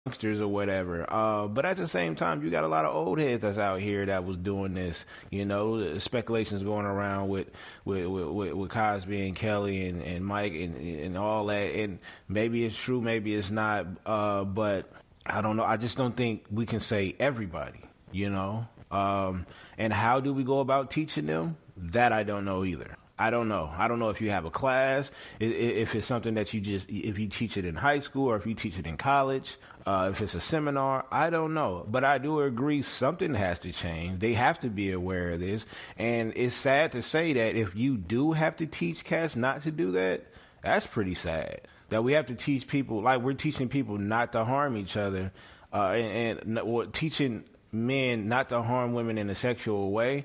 youngsters or whatever. But at the same time, you got a lot of old heads that's out here that was doing this. You know, the speculations going around with Cosby and Kelly and Mike and all that. And maybe it's true, maybe it's not. But I don't know. I just don't think we can say everybody. You know. And how do we go about teaching them? That I don't know either. I don't know. I don't know if you have a class, if it's something that if you teach it in high school or if you teach it in college, if it's a seminar, I don't know. But I do agree something has to change. They have to be aware of this. And it's sad to say that if you do have to teach cats not to do that, that's pretty sad. That we have to teach people, like we're teaching people not to harm each other, and teaching men not to harm women in a sexual way.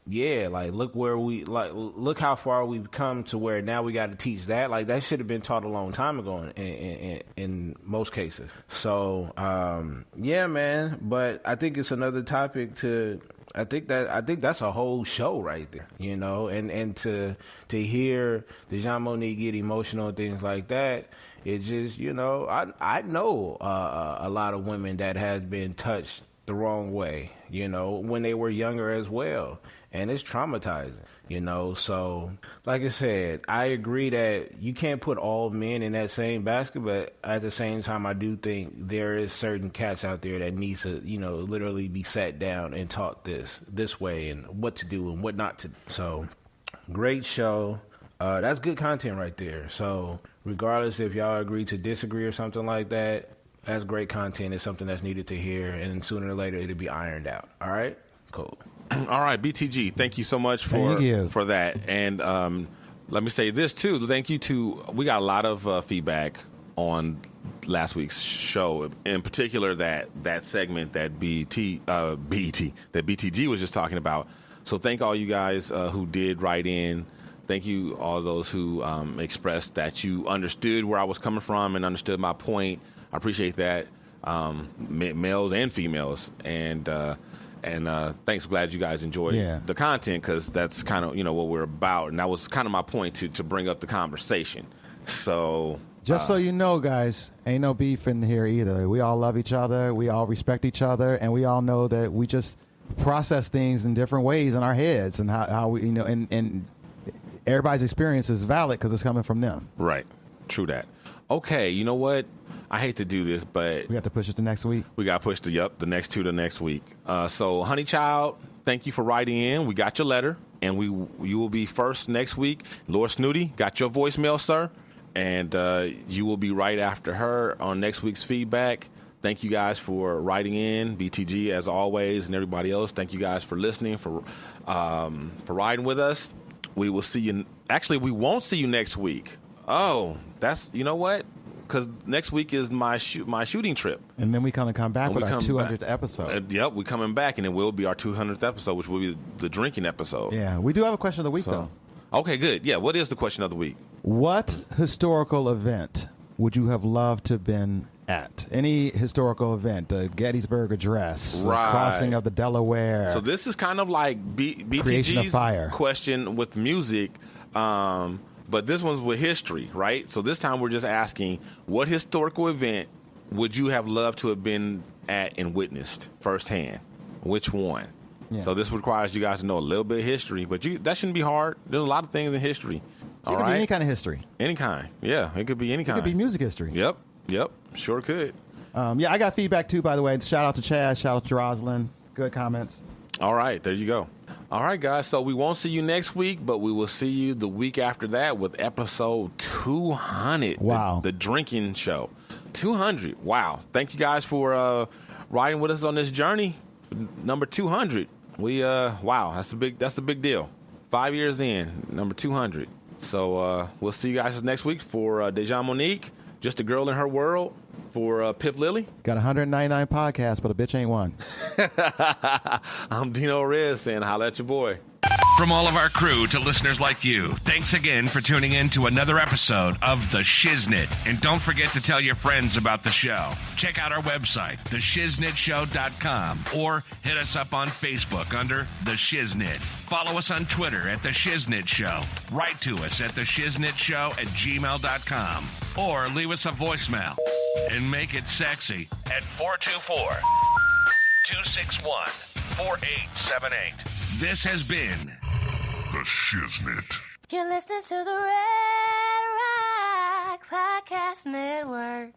Yeah, like look how far we've come to where now we got to teach that. Like that should have been taught a long time ago in most cases. So yeah, man. But I think it's another topic to. I think that's a whole show right there, you know. And to hear Dejan Monique get emotional and things like that, it just, you know, I know a lot of women that has been touched the wrong way, you know, when they were younger as well. And it's traumatizing, you know. So, like I said, I agree that you can't put all men in that same basket, but at the same time, I do think there is certain cats out there that needs to, you know, literally be sat down and taught this way and what to do and what not to do. So, great show. That's good content right there. So, regardless if y'all agree to disagree or something like that, that's great content. It's something that's needed to hear, and sooner or later it'll be ironed out. All right? Cool. All right, BTG, thank you so much for that. And let me say this, too. Thank you we got a lot of feedback on last week's show, in particular that segment that BTG was just talking about. So thank all you guys who did write in. Thank you all those who expressed that you understood where I was coming from and understood my point. I appreciate that, males and females, and thanks. Glad you guys enjoyed the content, because that's kind of, you know, what we're about, and that was kind of my point to bring up the conversation. So just so you know, guys, ain't no beef in here either. We all love each other, we all respect each other, and we all know that we just process things in different ways in our heads, and how we, you know, and everybody's experience is valid because it's coming from them. Right. True that. Okay, you know what? I hate to do this, but we have to push it to next week. We got to push the next two to next week. So, Honey Child, thank you for writing in. We got your letter, and you will be first next week. Lord Snooty, got your voicemail, sir, and you will be right after her on next week's feedback. Thank you guys for writing in, BTG as always, and everybody else. Thank you guys for listening, for riding with us. We will see you. Actually, we won't see you next week. Oh, you know what? Because next week is my shooting trip. And then we kind of come back with our 200th episode. Yep, we're coming back, and it will be our 200th episode, which will be the drinking episode. Yeah, we do have a question of the week, though. Okay, good. Yeah, what is the question of the week? What historical event would you have loved to have been at? Any historical event, the Gettysburg Address, the crossing of the Delaware. So this is kind of like Creation of Fire. BTG's question with music, but this one's with history, right? So this time we're just asking, what historical event would you have loved to have been at and witnessed firsthand? Which one? Yeah. So this requires you guys to know a little bit of history, but that shouldn't be hard. There's a lot of things in history. It could be any kind of history. Any kind. Yeah, it could be any kind. It could be music history. Yep. Sure could. Yeah, I got feedback too, by the way. Shout out to Chaz. Shout out to Rosalind. Good comments. All right, there you go. All right, guys. So we won't see you next week, but we will see you the week after that with episode 200. Wow. The drinking show. 200. Wow. Thank you guys for riding with us on this journey. Number 200. Wow, that's a big deal. 5 years in, number 200. So we'll see you guys next week for Dejan Monique, Just a Girl in Her World, for Pip Lilly. Got 199 podcasts, but a bitch ain't one. I'm Dino Rez saying holla at your boy. From all of our crew to listeners like you, thanks again for tuning in to another episode of The Shiznit. And don't forget to tell your friends about the show. Check out our website, theshiznitshow.com, or hit us up on Facebook under The Shiznit. Follow us on Twitter at The Shiznit Show. Write to us at theshiznitshow@gmail.com, or leave us a voicemail and make it sexy at 424-261-4878. This has been The Shiznit. You're listening to the Red Rock Podcast Network.